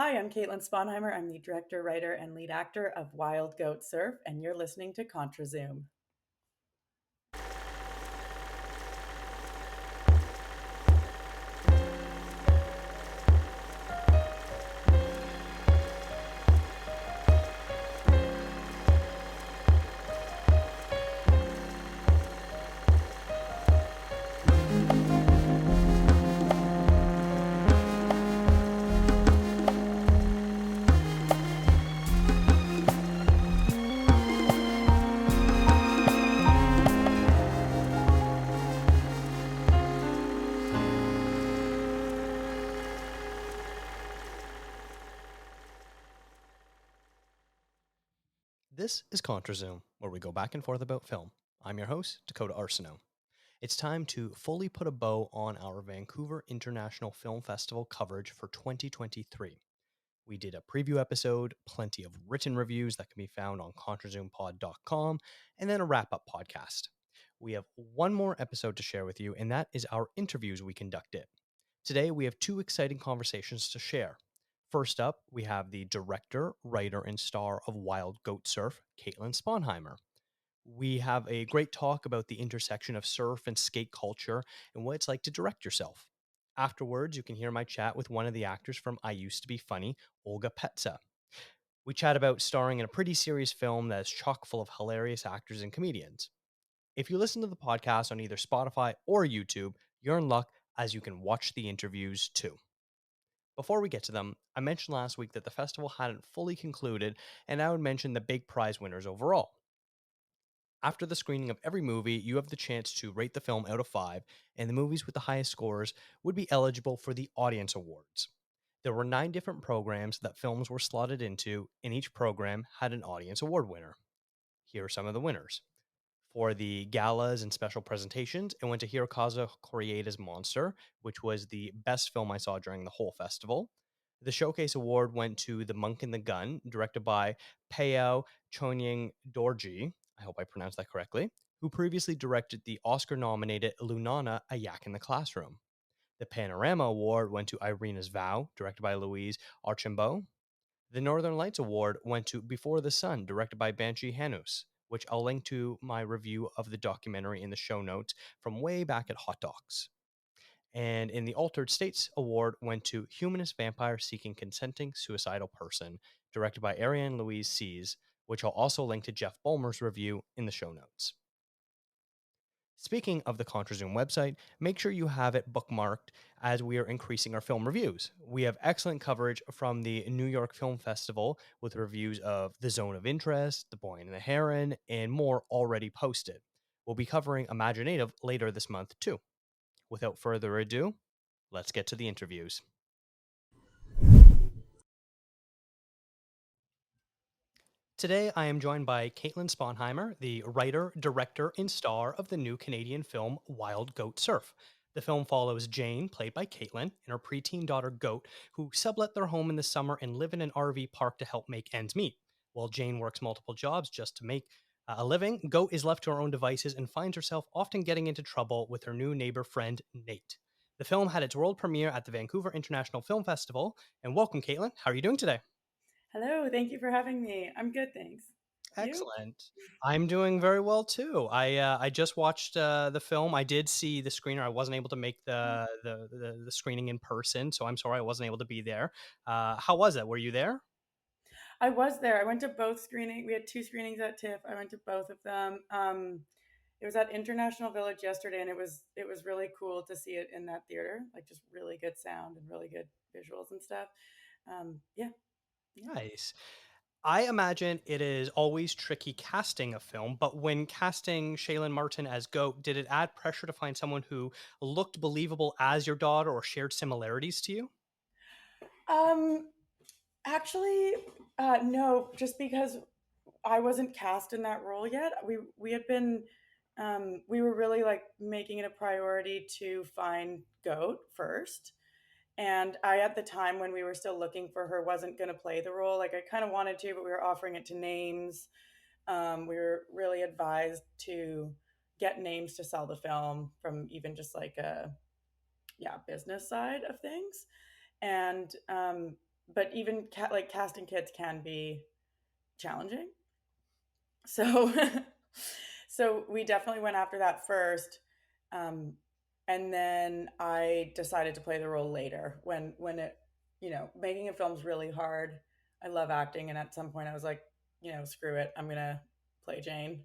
Hi, I'm Caitlyn Sponheimer. I'm the director, writer, and lead actor of Wild Goat Surf, and you're listening to Contrazoom. This is ContraZoom, where we go back and forth about film. I'm your host, Dakota Arsenault. It's time to fully put a bow on our Vancouver International Film Festival coverage for 2023. We did a preview episode, plenty of written reviews that can be found on contrazoompod.com, and then a wrap-up podcast. We have one more episode to share with you, and that is our interviews we conducted. Today, we have two exciting conversations to share. First up, we have the director, writer, and star of Wild Goat Surf, Caitlyn Sponheimer. We have a great talk about the intersection of surf and skate culture and what it's like to direct yourself. Afterwards, you can hear my chat with one of the actors from I Used to Be Funny, Olga Petsa. We chat about starring in a pretty serious film that is chock full of hilarious actors and comedians. If you listen to the podcast on either Spotify or YouTube, you're in luck as you can watch the interviews too. Before we get to them, I mentioned last week that the festival hadn't fully concluded, and I would mention the big prize winners overall. After the screening of every movie, you have the chance to rate the film out of 5, and the movies with the highest scores would be eligible for the Audience Awards. There were 9 different programs that films were slotted into, and each program had an Audience Award winner. Here are some of the winners. For the galas and special presentations, it went to Hirokazu Koreeda's Monster, which was the best film I saw during the whole festival. The Showcase Award went to The Monk and the Gun, directed by Peo Chonyang Dorji, I hope I pronounced that correctly, who previously directed the Oscar-nominated Lunana, A Yak in the Classroom. The Panorama Award went to Irina's Vow, directed by Louise Archambault. The Northern Lights Award went to Before the Sun, directed by Banshee Hanus, which I'll link to my review of the documentary in the show notes from way back at Hot Docs. And in the Altered States Award went to Humanist Vampire Seeking Consenting Suicidal Person, directed by Ariane Louise Sees, which I'll also link to Jeff Bulmer's review in the show notes. Speaking of the ContraZoom website, make sure you have it bookmarked as we are increasing our film reviews. We have excellent coverage from the New York Film Festival with reviews of The Zone of Interest, The Boy and the Heron, and more already posted. We'll be covering Imaginative later this month too. Without further ado, let's get to the interviews. Today, I am joined by Caitlyn Sponheimer, the writer, director, and star of the new Canadian film Wild Goat Surf. The film follows Jane, played by Caitlyn, and her preteen daughter Goat, who sublet their home in the summer and live in an RV park to help make ends meet. While Jane works multiple jobs just to make a living, Goat is left to her own devices and finds herself often getting into trouble with her new neighbor friend, Nate. The film had its world premiere at the Vancouver International Film Festival. And welcome, Caitlyn. How are you doing today? Hello, thank you for having me. I'm good, thanks. You? Excellent. I'm doing very well too. I just watched the film. I did see the screener. I wasn't able to make the screening in person, so I'm sorry I wasn't able to be there. How was it? Were you there? I was there. I went to both screenings. We had two screenings at TIFF. I went to both of them. It was at International Village yesterday, and it was really cool to see it in that theater. Like just really good sound and really good visuals and stuff. Yeah, yeah. Nice. I imagine it is always tricky casting a film, but when casting Shaylin Martin as Goat, did it add pressure to find someone who looked believable as your daughter or shared similarities to you? Um, Actually, no, just because I wasn't cast in that role yet. We had been we were really like making it a priority to find Goat first. And I, at the time when we were still looking for her, wasn't going to play the role. Like I kind of wanted to, but we were offering it to names. We were really advised to get names to sell the film from even just like a business side of things. And but even like casting kids can be challenging. So so we definitely went after that first. Um, and then I decided to play the role later when it, making a film's really hard. I love acting, and at some point I was like, screw it, I'm gonna play Jane.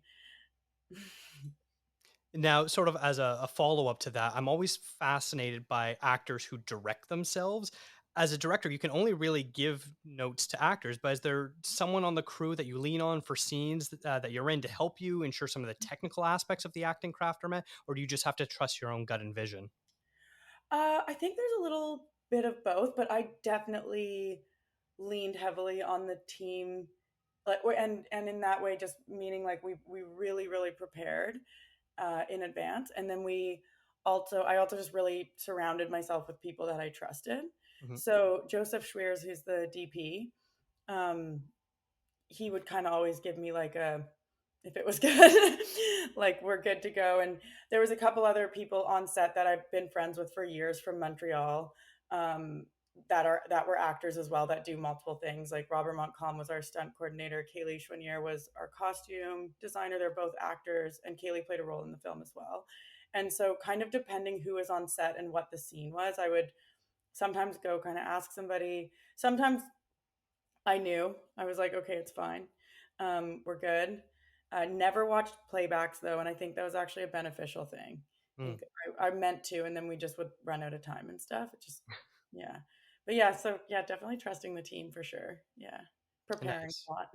Now, sort of as a follow up to that, I'm always fascinated by actors who direct themselves. As a director, you can only really give notes to actors, but is there someone on the crew that you lean on for scenes that you're in to help you ensure some of the technical aspects of the acting craft are met, or do you just have to trust your own gut and vision? I think there's a little bit of both, but I definitely leaned heavily on the team, like, and in that way, just meaning like we really really prepared in advance, and then I also just really surrounded myself with people that I trusted. Mhm. So Joseph Schweers, who's the DP, um, he would kind of always give me like a, if it was good, like we're good to go. And there was a couple other people on set that I've been friends with for years from Montreal, that were actors as well, that do multiple things. Like Robert Montcalm was our stunt coordinator, Kaylee Schwanier was our costume designer. They're both actors, and Kaylee played a role in the film as well. And so, kind of depending who was on set and what the scene was, I would sometimes go kind of ask somebody. Sometimes I knew. I was like, okay, it's fine. We're good. Never watched playbacks though, and I think that was actually a beneficial thing. I Mm, think I meant to, and then we just would run out of time and stuff. It just, yeah. But yeah, so yeah, definitely trusting the team for sure. Yeah, preparing nice. a lot.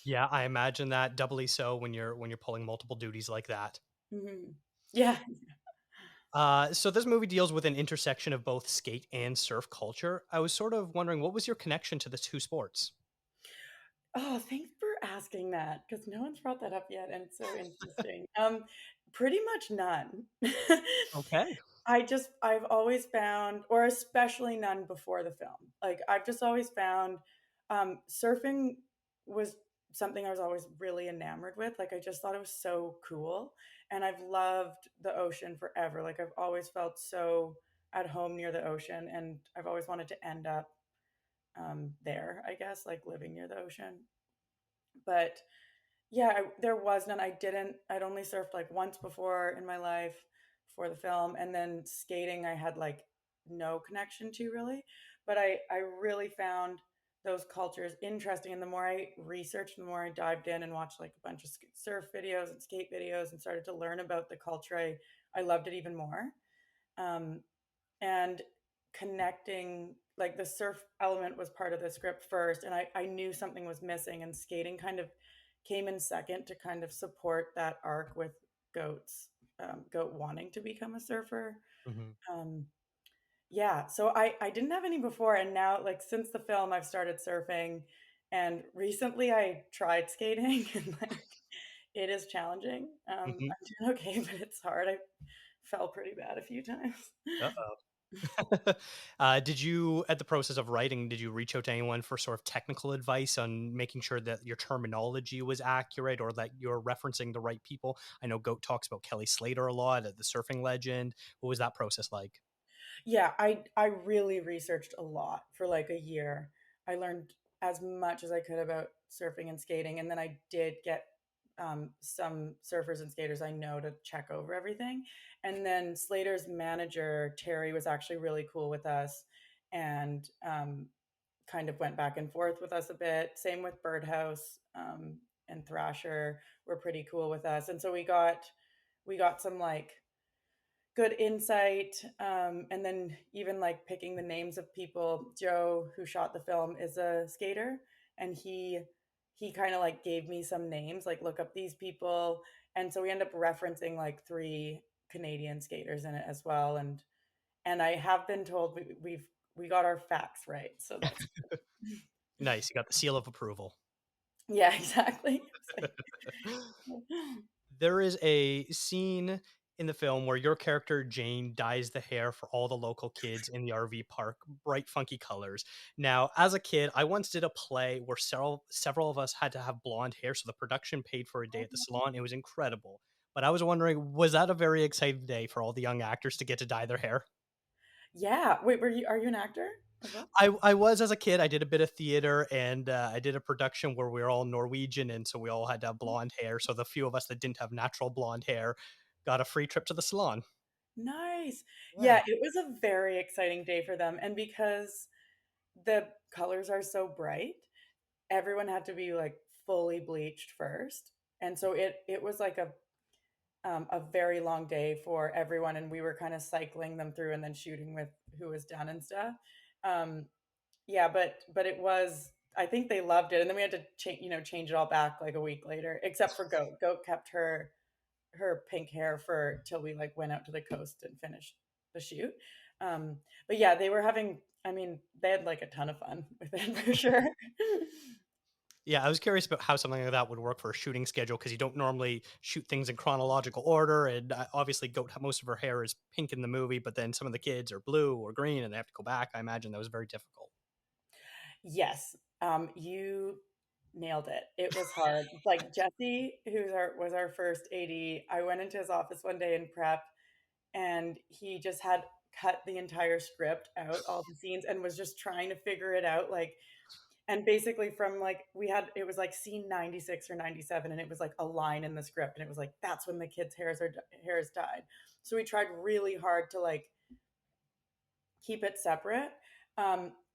Yeah, I imagine that doubly so when you're pulling multiple duties like that. Mhm. Yeah. So this movie deals with an intersection of both skate and surf culture. I was sort of wondering, what was your connection to the two sports? Oh, thanks for asking that, because no one's brought that up yet, and it's so interesting. Pretty much none. Okay. I've always found, or especially none before the film. Like I've just always found, surfing was something I was always really enamored with. Like I just thought it was so cool, and I've loved the ocean forever. Like I've always felt so at home near the ocean, and I've always wanted to end up there. I guess like living near the ocean, but yeah, there was none. I'd only surfed like once before in my life for the film. And then skating, I had like no connection to really. But I really found those cultures interesting. And the more I researched, the more I dived in and watched like a bunch of surf videos and skate videos and started to learn about the culture, I loved it even more. Um, and connecting, like the surf element was part of the script first, and I knew something was missing, and skating kind of came in second to kind of support that arc with goat wanting to become a surfer. Hmm. um, yeah, so I didn't have any before, and now like since the film I've started surfing, and recently I tried skating and like it is challenging. Hmm. I'm doing okay, but it's hard. I fell pretty bad a few times. Uh-oh. Did you, at the process of writing, did you reach out to anyone for sort of technical advice on making sure that your terminology was accurate or that you're referencing the right people? I know Goat talks about Kelly Slater a lot, the surfing legend. What was that process like? Yeah, I really researched a lot for like a year. I learned as much as I could about surfing and skating, and then I did get some surfers and skaters I know to check over everything. And then Slater's manager Terry was actually really cool with us, and kind of went back and forth with us a bit. Same with Birdhouse, and Thrasher were pretty cool with us, and so we got some like good insight. And then even like picking the names of people. Joe, who shot the film, is a skater, and he kind of like gave me some names, like look up these people. And so we end up referencing like three Canadian skaters in it as well. And I have been told we got our facts right, so that's Nice. You got the seal of approval. yeah, exactly. It's like, There is a scene in the film where your character Jane dyes the hair for all the local kids in the RV park bright funky colors. Now, as a kid, I once did a play where several of us had to have blonde hair, so the production paid for a day at the salon. It was incredible. But I was wondering, was that a very exciting day for all the young actors to get to dye their hair? yeah. Wait, are you an actor? Okay. I was as a kid. I did a bit of theater, and I did a production where we were all Norwegian, and so we all had to have blonde hair. So the few of us that didn't have natural blonde hair got a free trip to the salon. Nice. Yeah. Yeah, it was a very exciting day for them, and because the colors are so bright, everyone had to be, like, fully bleached first, and so it was like a very long day for everyone, and we were kinda cycling them through and then shooting with who was done and stuff. Um, yeah, but it was I think they loved it, and then we had to change it all back, like, a week later, except for Goat. Goat kept her pink hair for till we, like, went out to the coast and finished the shoot. But yeah, they were having I mean, they had, like, a ton of fun with it for sure. Yeah, I was curious about how something like that would work for a shooting schedule because you don't normally shoot things in chronological order. And obviously, Goat, most of her hair is pink in the movie, but then some of the kids are blue or green and they have to go back. I imagine that was very difficult. Yes, you nailed it. It was hard. Like, Jesse, was our first AD, I went into his office one day in prep, and he just had cut the entire script out, all the scenes, and was just trying to figure it out, like and basically from, like we had it was, like, scene 96 or 97, and it was, like, a line in the script, and it was, like, "That's when the kids' hairs died." So we tried really hard to, like, keep it separate.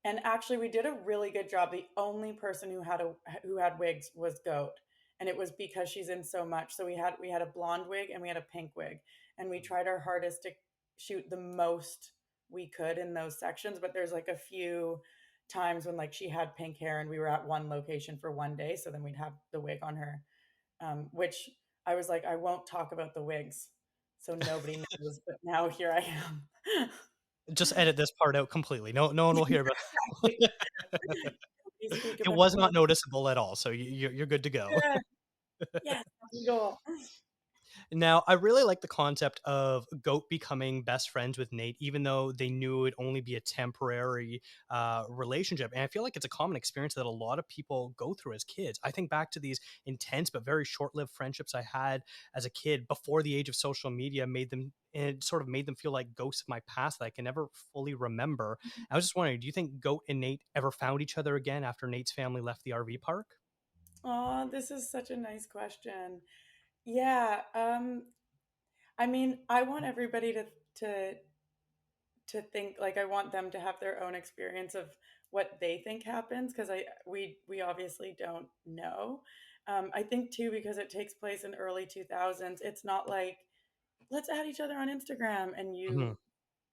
And actually, we did a really good job. The only person who had wigs was Goat, and it was because she's in so much. So we had a blonde wig and we had a pink wig, and we tried our hardest to shoot the most we could in those sections. But there's like a few times when like she had pink hair and we were at one location for one day, so then we'd have the wig on her, which I was like, I won't talk about the wigs, so nobody knows. But now here I am. Just edit this part out completely. No one will hear about Exactly. it. We speak It about was the not noticeable at all, so you're good to go. good. Yes, that's the goal. Now, I really like the concept of Goat becoming best friends with Nate, even though they knew it'd only be a temporary relationship. And I feel like it's a common experience that a lot of people go through as kids. I think back to these intense but very short lived friendships I had as a kid before the age of social media made them. And it sort of made them feel like ghosts of my past that I can never fully remember. I was just wondering, do you think Goat and Nate ever found each other again after Nate's family left the RV park? Oh, this is such a nice question. Yeah, I mean, I want everybody to to think like I want them to have their own experience of what they think happens because we obviously don't know. I think too because it takes place in early 2000s. It's not like let's add each other on Instagram and Mhm.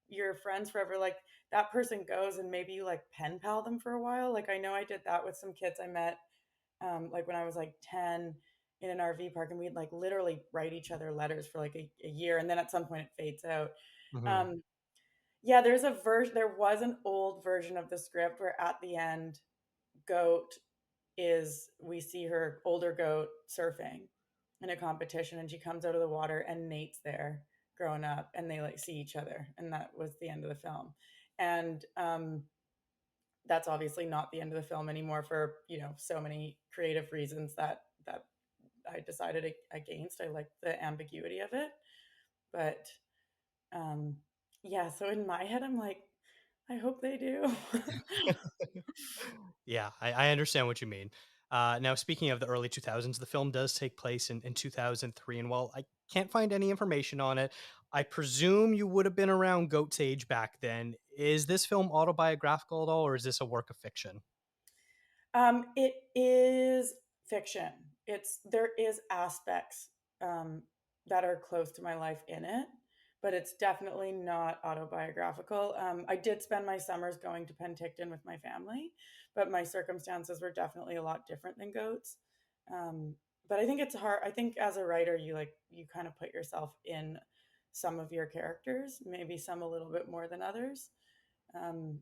you're friends forever. Like that person goes and maybe you like pen pal them for a while. Like I know I did that with some kids I met like when I was like 10 in an RV park, and we'd like literally write each other letters for like a year, and then at some point it fades out. Mhm. Um, yeah, there was an old version of the script where at the end, Goat we see her older goat surfing in a competition, and she comes out of the water, and Nate's there growing up, and they like see each other, and that was the end of the film. And that's obviously not the end of the film anymore for so many creative reasons that I decided against. I like the ambiguity of it, but um, yeah. So in my head, I'm like, I hope they do. Yeah, I understand what you mean. Now, speaking of the early 2000s, the film does take place in 2003. And while I can't find any information on it, I presume you would have been around Goat's age back then. Is this film autobiographical at all, or is this a work of fiction? It is fiction. There is aspects that are close to my life in it, but it's definitely not autobiographical. I did spend my summers going to Penticton with my family, but my circumstances were definitely a lot different than Goats. Um, but I think it's hard. I think as a writer, you kind of put yourself in some of your characters, maybe some a little bit more than others. Um,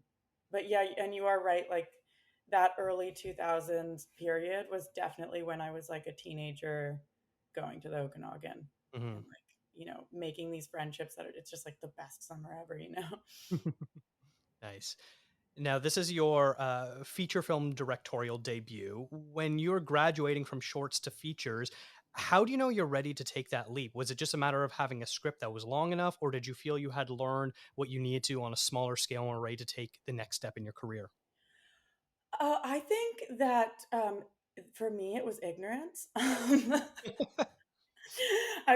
but yeah, and you are right. Like that early 2000s period was definitely when I was like a teenager going to the Okanagan and Mhm. like, making these friendships it's just like the best summer ever. Nice. Now, this is your feature film directorial debut. When you're graduating from shorts to features, How do you know you're ready to take that leap? Was it just a matter of having a script that was long enough, or did you feel you had learned what you needed to on a smaller scale and were ready to take the next step in your career? I think that for me, it was ignorance. I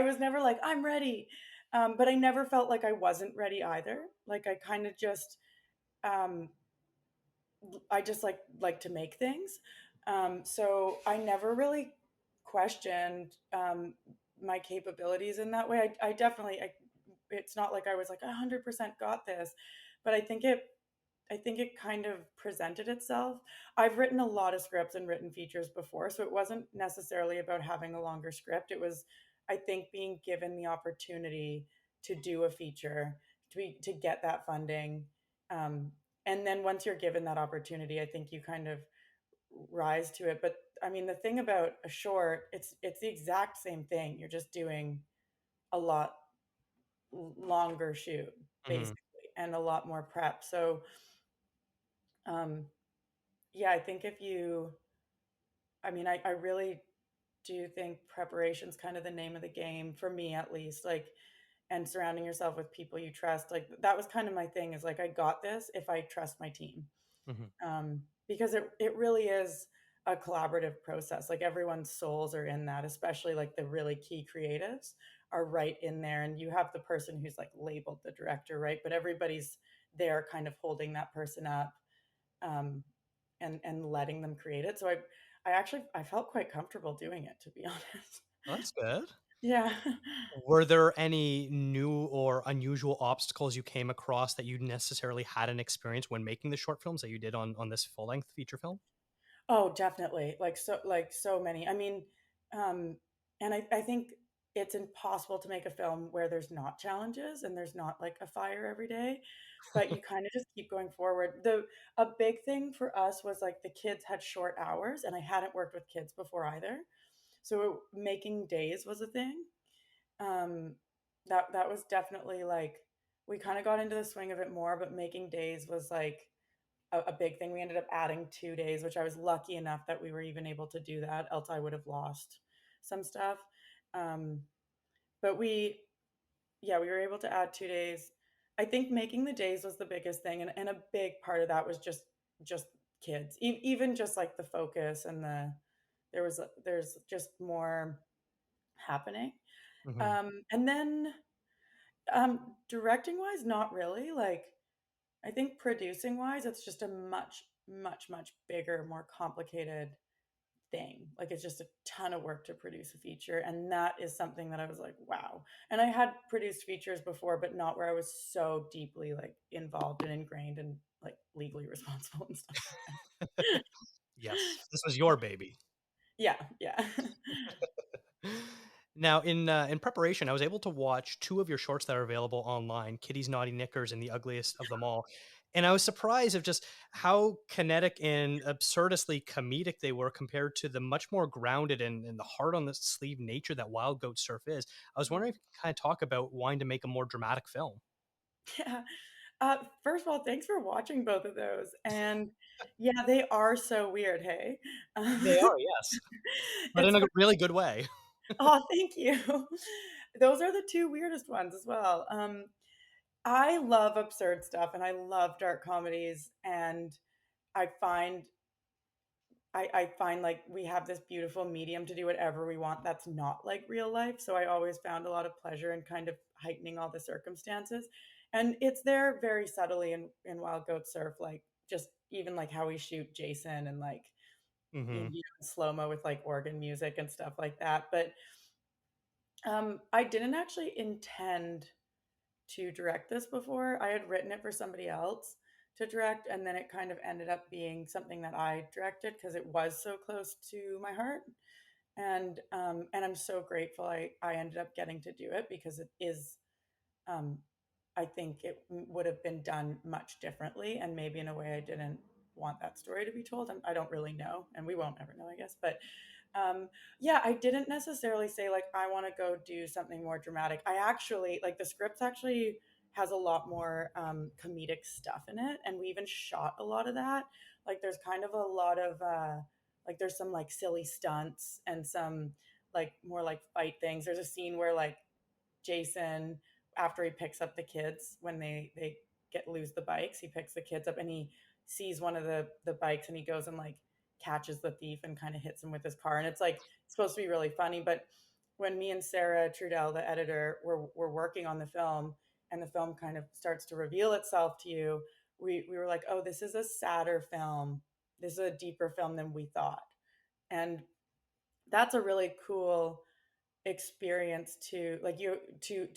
was never like, I'm ready. But I never felt like I wasn't ready either. Like I kind of just, um, I just like to make things. So I never really questioned my capabilities in that way. I definitely, it's not like I was like 100% got this, but I think it kind of presented itself. I've written a lot of scripts and written features before, so it wasn't necessarily about having a longer script. It was, I think, being given the opportunity to do a feature, to get that funding. Um, and then once you're given that opportunity, I think you kind of rise to it. But I mean, the thing about a short, it's the exact same thing. You're just doing a lot longer shoot, Mhm. basically, and a lot more prep. So um, yeah, I think if you, I mean, I really do think preparation's kind of the name of the game for me, at least. Like, and surrounding yourself with people you trust. Like, that was kind of my thing is like, I got this if I trust my team. Mhm. Because it really is a collaborative process. Like, everyone's souls are in that, especially like the really key creatives are right in there. And you have the person who's like labeled the director, right? But everybody's there kind of holding that person up. Um, and letting them create it. So I actually I felt quite comfortable doing it, to be honest. That's good. Yeah. Were there any new or unusual obstacles you came across that you necessarily hadn't experienced when making the short films that you did on this full length feature film? Oh, definitely. Like so many. I mean, um, and I think it's impossible to make a film where there's not challenges and there's not like a fire every day, but you kind of just keep going forward. The A big thing for us was like the kids had short hours, and I hadn't worked with kids before either. So making days was a thing. um that was definitely like we kind of got into the swing of it more, but making days was like a big thing. We ended up adding 2 days, which I was lucky enough that we were even able to do that, else I would have lost some stuff. um but we Yeah, we were able to add 2 days. I think making the days was the biggest thing, and a big part of that was just kids. Even just like the focus and there's just more happening. Mhm. And then directing wise, not really. Like, I think producing wise, it's just a much bigger, more complicated thing. Like, it's just a ton of work to produce a feature. And that is something that I was like, wow. And I had produced features before, but not where I was so deeply like involved and ingrained and like legally responsible and stuff like that. Yes, this was your baby. Yeah, yeah. Now, in preparation, I was able to watch two of your shorts that are available online: "Kitty's Naughty Knickers" and "The Ugliest of Them All." And I was surprised of just how kinetic and absurdistly comedic they were compared to the much more grounded and the hard on the sleeve nature that Wild Goat Surf is. I was wondering if you could kind of talk about wanting to make a more dramatic film. Yeah. First of all, thanks for watching both of those. And yeah, they are so weird. Hey, They are, yes, but in it's a fun. really good way. Oh, thank you. Those are the two weirdest ones as well. I love absurd stuff and I love dark comedies. And I find I find like we have this beautiful medium to do whatever we want that's not like real life. So I always found a lot of pleasure in kind of heightening all the circumstances. And it's there very subtly in Wild Goat Surf, like just even like how we shoot Jason and like Hmm. slow mo with like organ music and stuff like that. But I didn't actually intend to direct this before. I had written it for somebody else to direct, and then it kind of ended up being something that I directed because it was so close to my heart. And I'm so grateful I ended up getting to do it because it is um, I think it would have been done much differently and maybe in a way I didn't want that story to be told. And I don't really know, and we won't ever know, I guess. But um, yeah, I didn't necessarily say like I want to go do something more dramatic. I actually like the script actually has a lot more comedic stuff in it, and we even shot a lot of that. Like there's kind of a lot of like there's some like silly stunts and some like more like fight things. There's a scene where like Jason, after he picks up the kids when they get lose the bikes, he picks the kids up and he sees one of the bikes and he goes and like catches the thief and kind of hits him with his car. And it's like it's supposed to be really funny, but when me and Sarah Trudell, the editor, were working on the film and the film kind of starts to reveal itself to you, we were like, oh, this is a sadder film. This is a deeper film than we thought. And that's a really cool experience to like you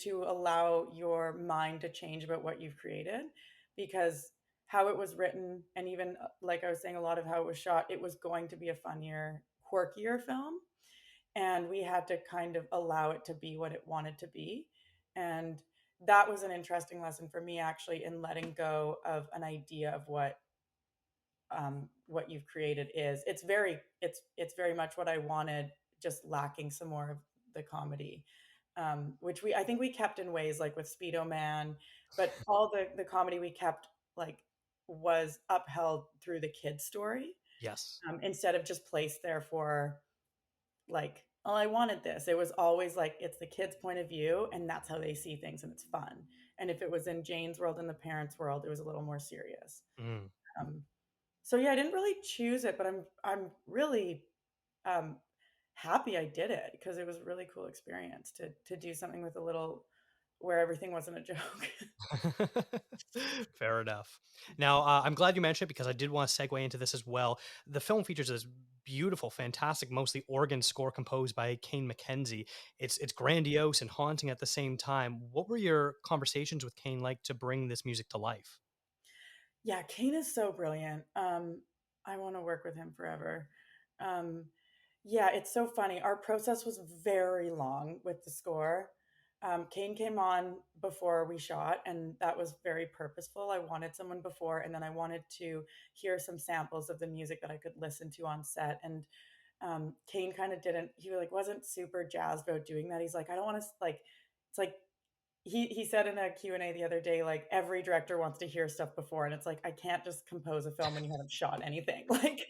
to allow your mind to change about what you've created, because how it was written and even like I was saying, a lot of how it was shot, it was going to be a funnier, quirkier film, and we had to kind of allow it to be what it wanted to be. And that was an interesting lesson for me, actually, in letting go of an idea of what you've created is. It's very much what I wanted, just lacking some more of the comedy, which I think we kept in ways like with Speedo Man, but all the comedy we kept like was upheld through the kid story, Yes. instead of just placed there for like, oh, I wanted this. It was always like it's the kid's point of view and that's how they see things and it's fun. And if it was in Jane's world and the parents' world, it was a little more serious. Mm. Um, so yeah, I didn't really choose it, but I'm really um, happy I did it because it was a really cool experience to do something with a little where everything wasn't a joke. Fair enough. Now, I'm glad you mentioned it because I did want to segue into this as well. The film features this beautiful, fantastic, mostly organ score composed by Kane McKenzie. It's grandiose and haunting at the same time. What were your conversations with Kane like to bring this music to life? Yeah, Kane is so brilliant. I want to work with him forever. Um, yeah, it's so funny. Our process was very long with the score. Kane came on before we shot, and that was very purposeful. I wanted someone before, and then I wanted to hear some samples of the music that I could listen to on set. And Kane kind of didn't. He like wasn't super jazzed about doing that. He's like, I don't want to like. It's like he said in a Q&A the other day, like every director wants to hear stuff before, and it's like I can't just compose a film when you haven't shot anything. Like,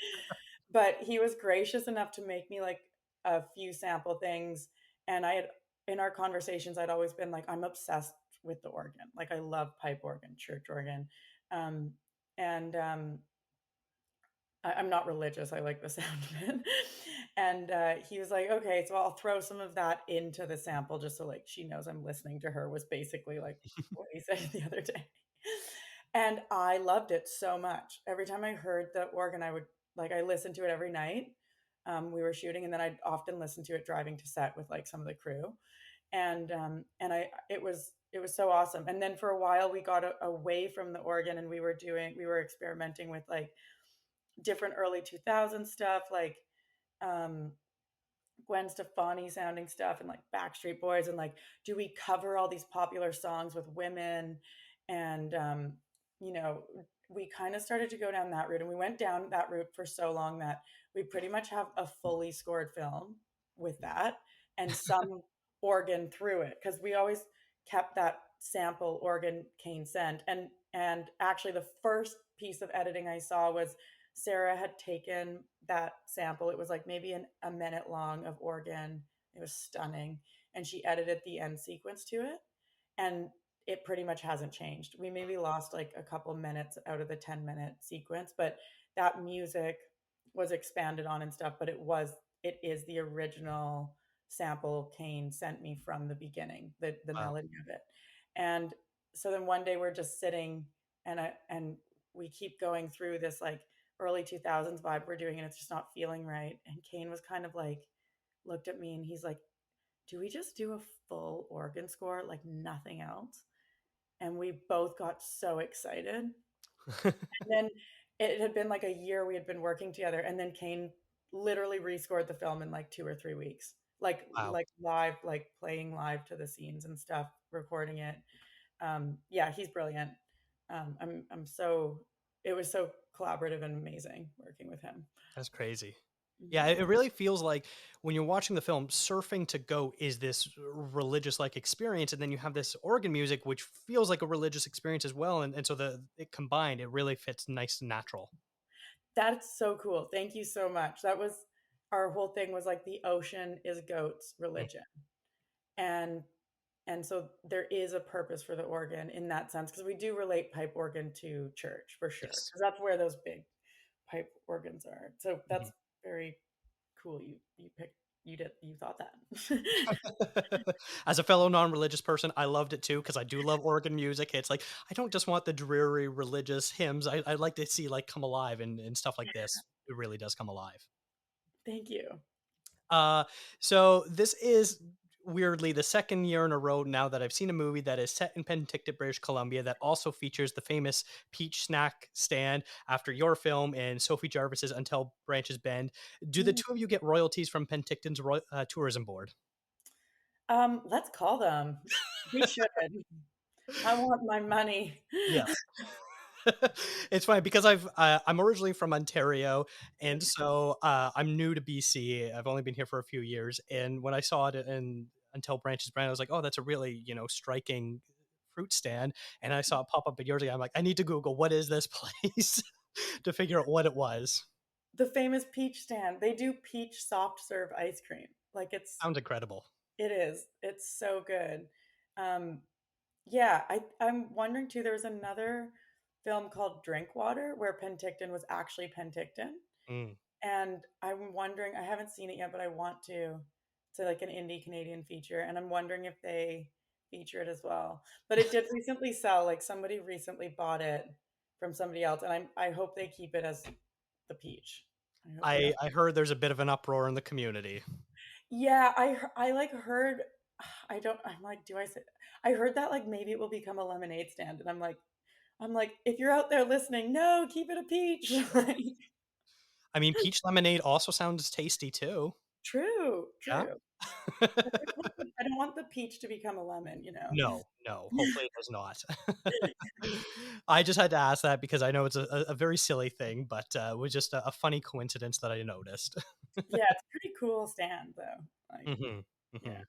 but he was gracious enough to make me like a few sample things. And I had, in our conversations, I'd always been like, I'm obsessed with the organ. Like I love pipe organ, church organ. um, and I'm not religious. I like the sound of it. And he was like, okay, so I'll throw some of that into the sample just so like she knows I'm listening to her, was basically like what he said the other day. And I loved it so much. Every time I heard the organ, I would like, I listened to it every night. We were shooting, and then I'd often listen to it driving to set with like some of the crew. And it was so awesome. And then for a while we got away from the organ, and we were experimenting with like different early 2000s stuff, like um Gwen Stefani sounding stuff and like Backstreet Boys, and like, do we cover all these popular songs with women? And you know, we kind of started to go down that route, and we went down that route for so long that we pretty much have a fully scored film with that and some organ through it, because we always kept that sample organ Kane sent. And actually the first piece of editing I saw was Sarah had taken that sample. It was like maybe a minute long of organ. It was stunning. And she edited the end sequence to it. And it pretty much hasn't changed. We maybe lost like a couple minutes out of the 10-minute sequence, but that music was expanded on and stuff. But it is the original sample Kane sent me from the beginning, the Wow. melody of it. And so then one day we're just sitting, and we keep going through this like early 2000s vibe we're doing, and it's just not feeling right. And Kane was kind of like looked at me and he's like, do we just do a full organ score, like nothing else? And we both got so excited. And then it had been like a year we had been working together, and then Kane literally rescored the film in like 2 or 3 weeks, Wow. like live, like playing live to the scenes and stuff, recording it. Yeah, he's brilliant. I'm so, it was so collaborative and amazing working with him. That's crazy. Yeah, Mhm. it really feels like when you're watching the film, surfing to go is this religious like experience, and then you have this organ music which feels like a religious experience as well, and so the it combined, it really fits nice and natural. That's so cool. Thank you so much. That was our whole thing was like the ocean is goats Mm, religion. And and so there is a purpose for the organ in that sense, because we do relate pipe organ to church for sure, yes. because that's where those big pipe organs are. So Mhm. that's very cool. You thought that. As a fellow non-religious person, I loved it too because I do love organ music. It's like I don't just want the dreary religious hymns. I like to see like come alive and stuff like this. It really does come alive. Thank you. Uh, so this is weirdly the second year in a row now that I've seen a movie that is set in Penticton, British Columbia, that also features the famous peach snack stand after your film and Sophie Jarvis's Until Branches Bend. Do the Mm. two of you get royalties from Penticton's tourism board? Let's call them. We should. I want my money. Yes. It's funny because I'm originally from Ontario, and so I'm new to BC. I've only been here for a few years, and when I saw it in Until Branches Brand, I was like, "Oh, that's a really striking fruit stand." And I saw it pop up at yours again. I'm like, "I need to Google what is this place to figure out what it was." The famous peach stand. They do peach soft serve ice cream. Like Sounds incredible. it is. It's so good. Um, yeah, I'm wondering too. There was another film called Drinkwater where Penticton was actually Penticton, Mm. and I'm wondering. I haven't seen it yet, but I want to. It's like an indie Canadian feature, and I'm wondering if they feature it as well. But it did recently sell. Like somebody recently bought it from somebody else, and I hope they keep it as the peach. I hope they don't. I heard there's a bit of an uproar in the community. Yeah, I like heard. I don't. I'm like, do I say? I heard that like maybe it will become a lemonade stand, and I'm like, if you're out there listening, no, keep it a peach. Like, I mean, peach lemonade also sounds tasty too. true, Yeah. true. I don't want the peach to become a lemon, you know. No, no, hopefully it does not. I just had to ask that because I know it's a very silly thing, but it was just a funny coincidence that I noticed. Yeah, it's a pretty cool stand though. Like, Mhm, yeah. mhm.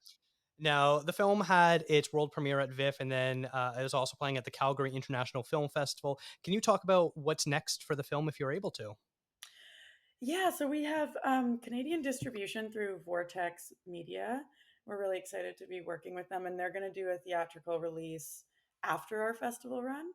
Now, the film had its world premiere at VIFF, and then it was also playing at the Calgary International Film Festival. Can you talk about what's next for the film if you're able to? Yeah, so we have Canadian distribution through Vortex Media. We're really excited to be working with them, and they're going to do a theatrical release after our festival run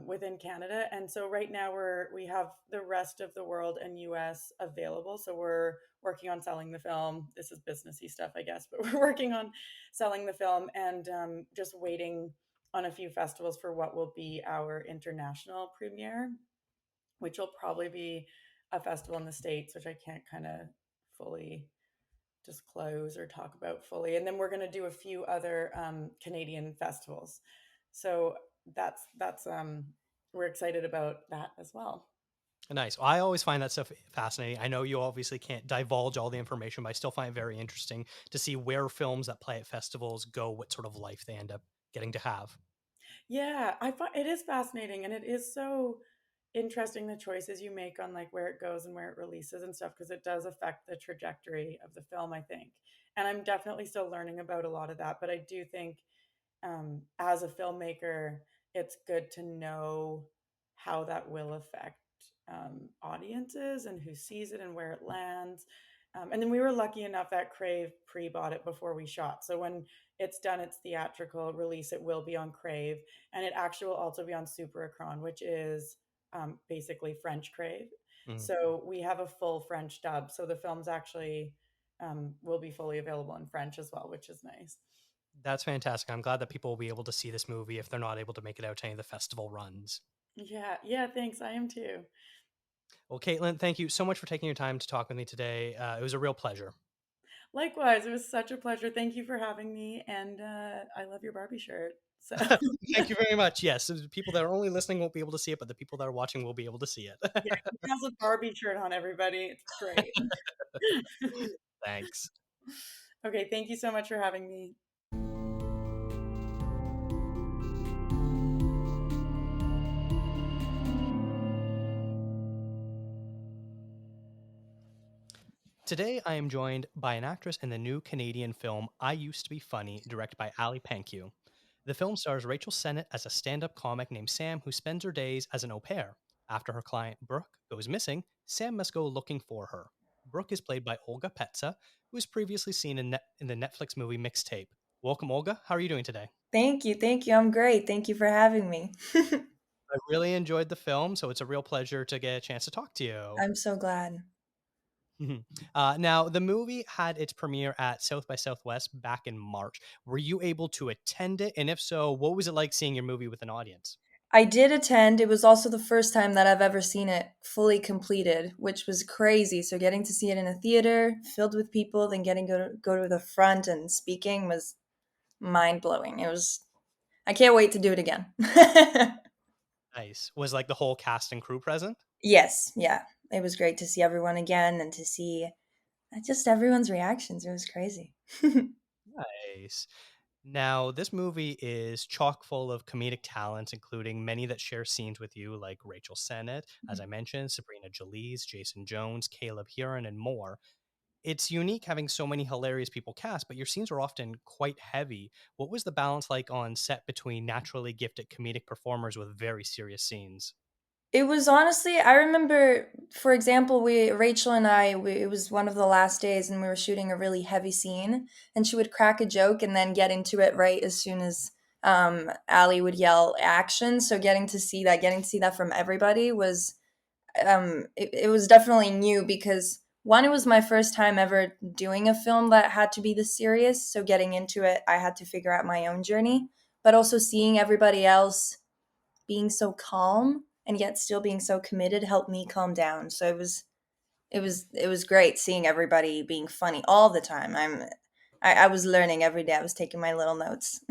within Canada. And so right now we have the rest of the world and US available. So we're working on selling the film. This is businessy stuff, I guess, but we're working on selling the film and just waiting on a few festivals for what will be our international premiere, which will probably be a festival in the States, which I can't kind of fully disclose or talk about fully. And then we're going to do a few other Canadian festivals. So that's we're excited about that as well. Nice. Well, I always find that stuff fascinating. I know you obviously can't divulge all the information, but I still find it very interesting to see where films that play at festivals go, what sort of life they end up getting to have. Yeah, I find it is fascinating, and it is so interesting the choices you make on like where it goes and where it releases and stuff, because it does affect the trajectory of the film, I think. And I'm definitely still learning about a lot of that, but I do think as a filmmaker, it's good to know how that will affect audiences and who sees it and where it lands. And then we were lucky enough that Crave pre-bought it before we shot. So when it's done its theatrical release, it will be on Crave, and it actually will also be on Super Ecran, which is basically French Crave. Mm. So we have a full French dub. So the film's actually will be fully available in French as well, which is nice. That's fantastic. I'm glad that people will be able to see this movie if they're not able to make it out to any of the festival runs. Yeah, yeah, thanks. I am too. Well, Caitlin, thank you so much for taking your time to talk with me today. It was a real pleasure. Likewise, it was such a pleasure. Thank you for having me, and I love your Barbie shirt. So Thank you very much. Yes, the people that are only listening won't be able to see it, but the people that are watching will be able to see it. yeah, he has a Barbie shirt on, everybody. It's great. Thanks. Okay, thank you so much for having me. Today, I am joined by an actress in the new Canadian film I Used to Be Funny, directed by Ali Pankew. The film stars Rachel Sennett as a stand up comic named Sam who spends her days as an au pair. After her client, Brooke, goes missing, Sam must go looking for her. Brooke is played by Olga Petsa, who was previously seen in the Netflix movie Mixtape. Welcome, Olga. How are you doing today? Thank you. Thank you. I'm great. Thank you for having me. I really enjoyed the film, so it's a real pleasure to get a chance to talk to you. I'm so glad. Mhm. Now, the movie had its premiere at South by Southwest back in March. Were you able to attend it? And if so, what was it like seeing your movie with an audience? I did attend. It was also the first time that I've ever seen it fully completed, which was crazy. So getting to see it in a theater filled with people, then getting go to the front and speaking was mind blowing. It was. I can't wait to do it again. Nice. Was like the whole cast and crew present? Yes, yeah. It was great to see everyone again and to see just everyone's reactions. It was crazy. Nice. Now, this movie is chock full of comedic talents, including many that share scenes with you, like Rachel Sennett, as I mentioned, Sabrina Jalise, Jason Jones, Caleb Huron, and more. It's unique having so many hilarious people cast, but your scenes are often quite heavy. What was the balance like on set between naturally gifted comedic performers with very serious scenes? It was honestly, I remember, for example, Rachel and it was one of the last days and we were shooting a really heavy scene and she would crack a joke and then get into it right as soon as Ali would yell action. So getting to see that from everybody was, it was definitely new because one, it was my first time ever doing a film that had to be this serious. So getting into it, I had to figure out my own journey, but also seeing everybody else being so calm and yet still being so committed helped me calm down. So it was great seeing everybody being funny all the time. I was learning every day. I was taking my little notes.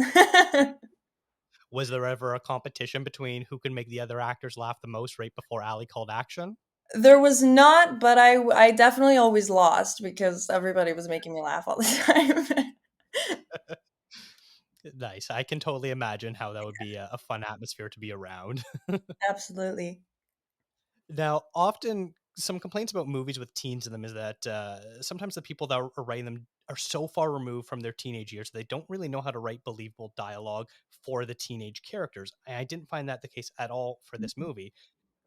Was there ever a competition between who can make the other actors laugh the most right before Ali called action? There was not, but I definitely always lost because everybody was making me laugh all the time. Nice. I can totally imagine how that would be a fun atmosphere to be around. Absolutely. Now, often some complaints about movies with teens in them is that sometimes the people that are writing them are so far removed from their teenage years they don't really know how to write believable dialogue for the teenage characters. And I didn't find that the case at all for this movie.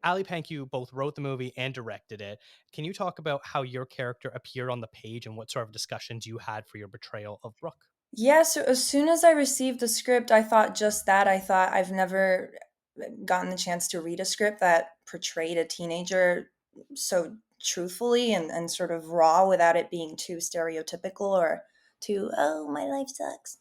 Ali Panku both wrote the movie and directed it. Can you talk about how your character appeared on the page and what sort of discussions you had for your portrayal of Brooke? Yeah, so as soon as I received the script, I thought just that. I thought I've never gotten the chance to read a script that portrayed a teenager so truthfully and sort of raw without it being too stereotypical or too, oh, my life sucks.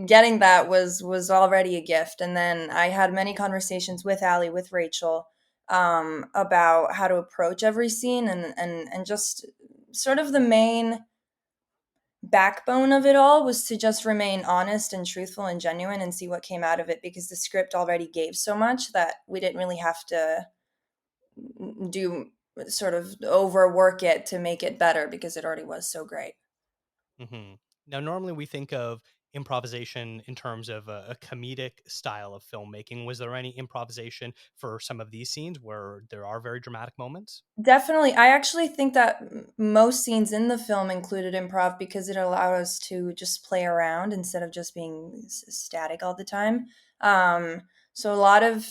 Getting that was already a gift. And then I had many conversations with Ali, with Rachel, about how to approach every scene and just sort of the main backbone of it all was to just remain honest and truthful and genuine and see what came out of it because the script already gave so much that we didn't really have to do sort of overwork it to make it better because it already was so great. hmm Now, normally we think of improvisation in terms of a comedic style of filmmaking. Was there any improvisation for some of these scenes where there are very dramatic moments? Definitely. I actually think that most scenes in the film included improv because it allowed us to just play around instead of just being static all the time. So a lot of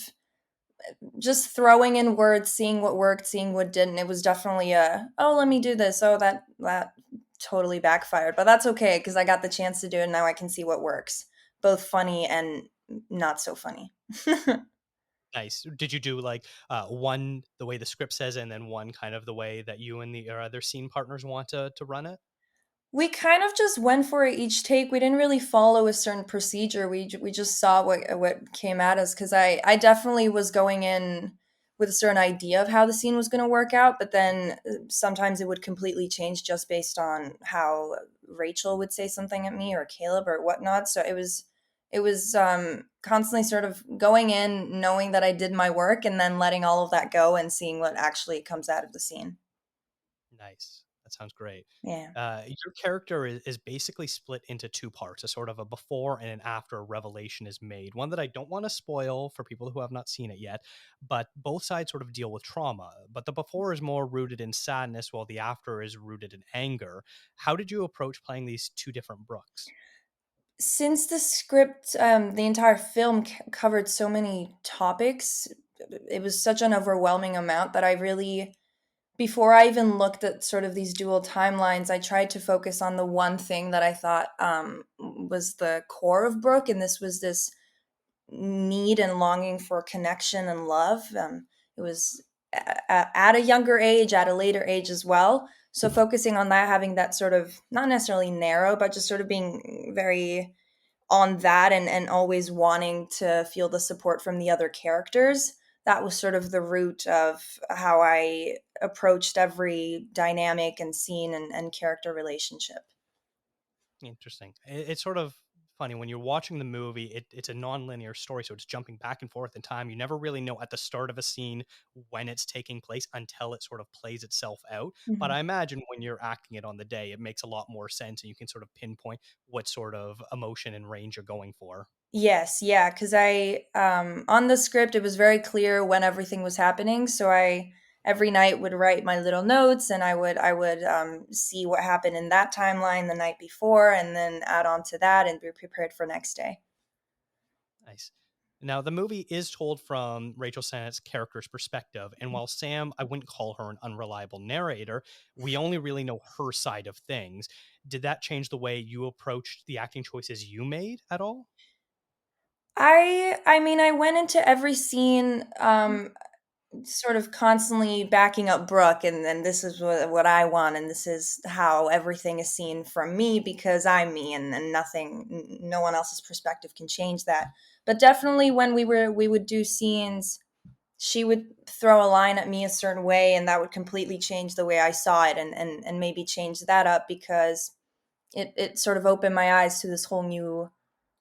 just throwing in words, seeing what worked, seeing what didn't. It was definitely a, oh, let me do this. Oh, that totally backfired, but that's okay because I got the chance to do it. Now I can see what works, both funny and not so funny. Nice. Did you do like one the way the script says, and then one kind of the way that you and your other scene partners want to run it? We kind of just went for it each take. We didn't really follow a certain procedure. We just saw what came at us because I definitely was going in with a certain idea of how the scene was going to work out, but then sometimes it would completely change just based on how Rachel would say something at me or Caleb or whatnot. So it was constantly sort of going in, knowing that I did my work, and then letting all of that go and seeing what actually comes out of the scene. Nice. That sounds great. Yeah. Your character is basically split into two parts, a sort of a before and an after revelation is made. One that I don't want to spoil for people who have not seen it yet, but both sides sort of deal with trauma. But the before is more rooted in sadness, while the after is rooted in anger. How did you approach playing these two different Brooks? Since the script, the entire film covered so many topics, it was such an overwhelming amount that I really before I even looked at sort of these dual timelines, I tried to focus on the one thing that I thought was the core of Brooke, and this was this need and longing for connection and love. It was at a younger age, at a later age as well. So focusing on that, having that sort of not necessarily narrow, but just sort of being very on that, and always wanting to feel the support from the other characters. That was sort of the root of how I approached every dynamic and scene and character relationship. Interesting. It's sort of funny when you're watching the movie. It's a non-linear story, so it's jumping back and forth in time. You never really know at the start of a scene when it's taking place until it sort of plays itself out. But I Mhm. imagine when you're acting it on the day, it makes a lot more sense, and you can sort of pinpoint what sort of emotion and range you're going for. Yes, yeah, because I on the script it was very clear when everything was happening, so I every night would write my little notes, and I would see what happened in that timeline the night before, and then add on to that and be prepared for next day. Nice. Now, the movie is told from Rachel Sennett's character's perspective, and while Sam, I wouldn't call her an unreliable narrator, we only really know her side of things. Did that change the way you approached the acting choices you made at all? I mean, I went into every scene sort of constantly backing up Brooke, and this is what I want, and this is how everything is seen from me because I'm me, and no one else's perspective can change that. But definitely when we would do scenes, she would throw a line at me a certain way, and that would completely change the way I saw it, and maybe change that up because it sort of opened my eyes to this whole new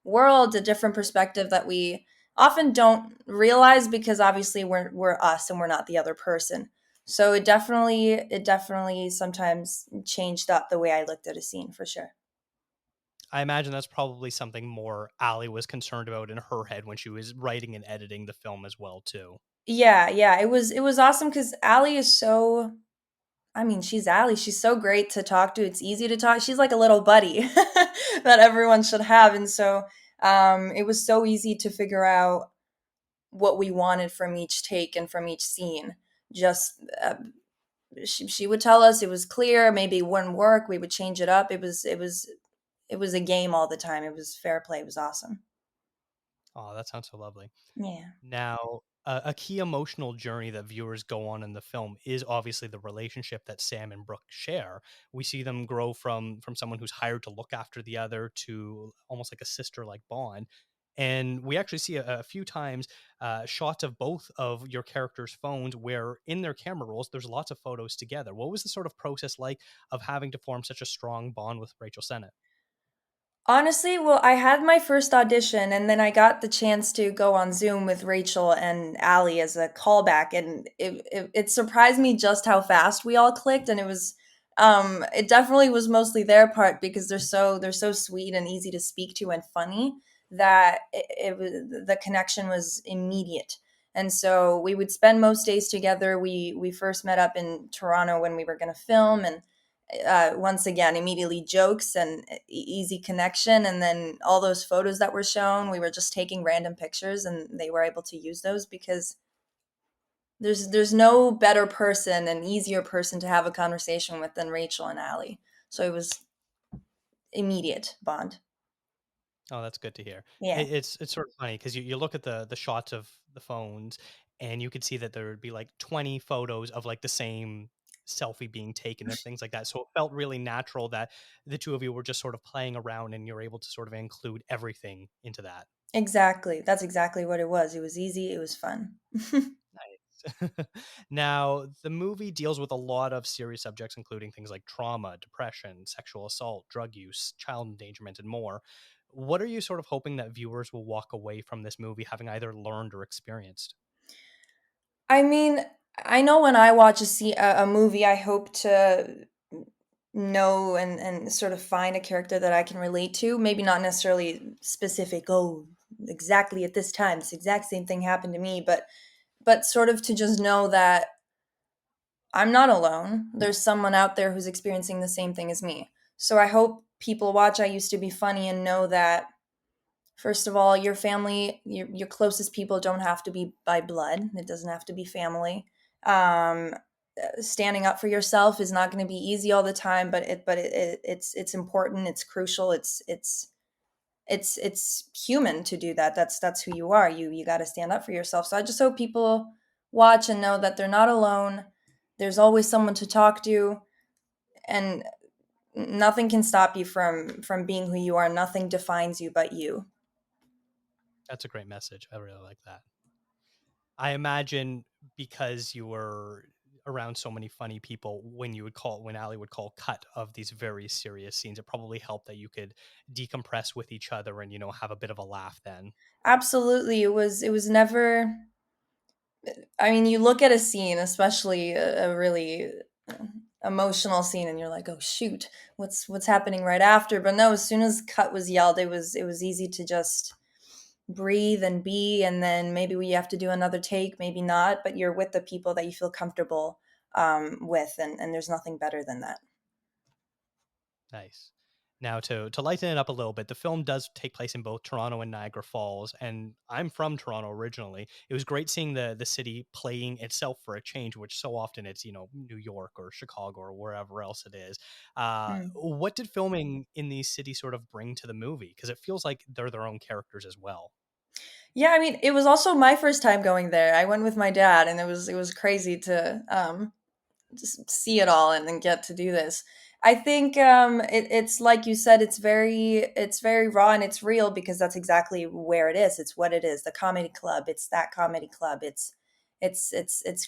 world, a different perspective that we often don't realize because obviously we're us and we're not the other person. So it definitely sometimes changed up the way I looked at a scene for sure. I imagine that's probably something more Ali was concerned about in her head when she was writing and editing the film as well, too. Yeah, yeah, it was awesome because Allie is so. I mean, she's Allie. She's so great to talk to. It's easy to talk. She's like a little buddy that everyone should have, and so it was so easy to figure out what we wanted from each take and from each scene. Just she would tell us it was clear, maybe it wouldn't work, we would change it up. It was a game all the time. It was fair play. It was awesome. Oh, that sounds so lovely. Yeah. Now, a key emotional journey that viewers go on in the film is obviously the relationship that Sam and Brooke share. We see them grow from someone who's hired to look after the other to almost like a sister-like bond. And we actually see a few times shots of both of your characters' phones where in their camera rolls, there's lots of photos together. What was the sort of process like of having to form such a strong bond with Rachel Sennett? Honestly, well, I had my first audition and then I got the chance to go on Zoom with Rachel and Allie as a callback, and it surprised me just how fast we all clicked, and it definitely was mostly their part because they're so sweet and easy to speak to and funny that it was the connection was immediate. And so we would spend most days together. We first met up in Toronto when we were going to film, and once again immediately jokes and easy connection, and then all those photos that were shown, we were just taking random pictures and they were able to use those because there's no better person and easier person to have a conversation with than Rachel and Allie. So it was immediate bond. Oh, that's good to hear. Yeah, It's sort of funny because you look at the shots of the phones, and you could see that there would be like 20 photos of like the same selfie being taken and things like that. So it felt really natural that the two of you were just sort of playing around, and you're able to sort of include everything into that. exactly, that's exactly what it was. It was easy, it was fun. Nice. Now, the movie deals with a lot of serious subjects, including things like trauma, depression, sexual assault, drug use, child endangerment, and more. What are you sort of hoping that viewers will walk away from this movie having either learned or experienced? I mean, I know when I watch a movie, I hope to know and sort of find a character that I can relate to. Maybe not necessarily specific, oh, exactly at this time, this exact same thing happened to me, but sort of to just know that I'm not alone. There's someone out there who's experiencing the same thing as me. So I hope people watch I Used to Be Funny and know that first of all, your family, your closest people don't have to be by blood. It doesn't have to be family. Um, standing up for yourself is not going to be easy all the time, but it's important, it's crucial, it's human to do that. That's who you are. You got to stand up for yourself. So I just hope people watch and know that they're not alone. There's always someone to talk to, and nothing can stop you from being who you are. Nothing defines you but you. That's a great message. I really like that. I imagine because you were around so many funny people, when Ali would call cut of these very serious scenes, it probably helped that you could decompress with each other and, have a bit of a laugh then. Absolutely. It was never, I mean, you look at a scene, especially a really emotional scene, and you're like, "Oh shoot, what's happening right after?" But no, as soon as cut was yelled, it was easy to just breathe and be, and then maybe we have to do another take, maybe not, but you're with the people that you feel comfortable with, and there's nothing better than that. Nice. Now, to lighten it up a little bit, the film does take place in both Toronto and Niagara Falls, and I'm from Toronto originally. It was great seeing the city playing itself for a change, which so often it's New York or Chicago or wherever else it is. Mm. What did filming in these cities sort of bring to the movie? Because it feels like they're their own characters as well. Yeah, I mean, it was also my first time going there. I went with my dad, and it was crazy to just see it all and then get to do this. I think it's like you said, it's very raw and it's real because that's exactly where it is. It's what it is. The comedy club. It's that comedy club. It's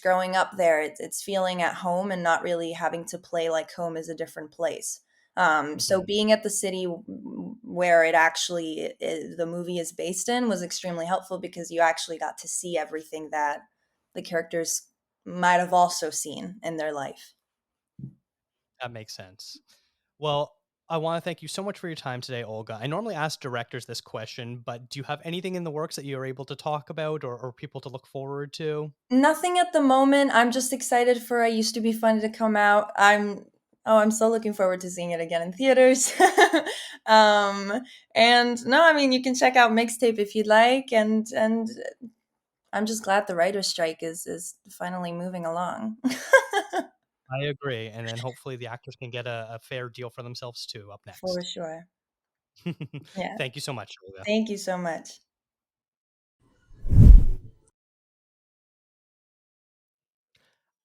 growing up there. It's feeling at home and not really having to play like home is a different place. So Mhm. being at the city where it actually the movie is based in was extremely helpful because you actually got to see everything that the characters might have also seen in their life. That makes sense. Well, I want to thank you so much for your time today, Olga. I normally ask directors this question, but do you have anything in the works that you're able to talk about or people to look forward to? Nothing at the moment. I'm just excited for I Used to Be Funny to come out. I'm so looking forward to seeing it again in theaters. um and no, I mean you can check out Mixtape if you'd like, and I'm just glad the writer's strike is finally moving along. I agree. And then hopefully the actors can get a fair deal for themselves too up For next. sure. Yeah. Thank you so much, Olga. Thank you so much.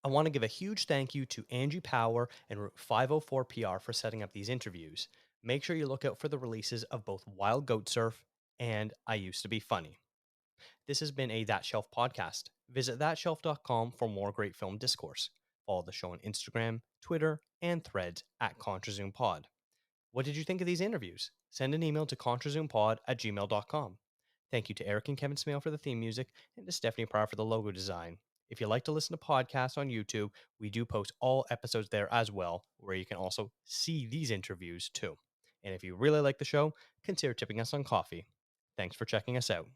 I want to give a huge thank you to Angie Power and Route 504 PR for setting up these interviews. Make sure you look out for the releases of both Wild Goat Surf and I Used to Be Funny. This has been a That Shelf podcast. Visit thatshelf.com for more great film discourse. Follow the show on Instagram, Twitter, and Threads at contrazoompod. What did you think of these interviews? Send an email to contrazoompod@gmail.com. Thank you to Eric and Kevin Smale for the theme music and to Stephanie Pryor for the logo design. If you like to listen to podcasts on YouTube, we do post all episodes there as well, where you can also see these interviews too. And if you really like the show, consider tipping us on coffee. Thanks for checking us out.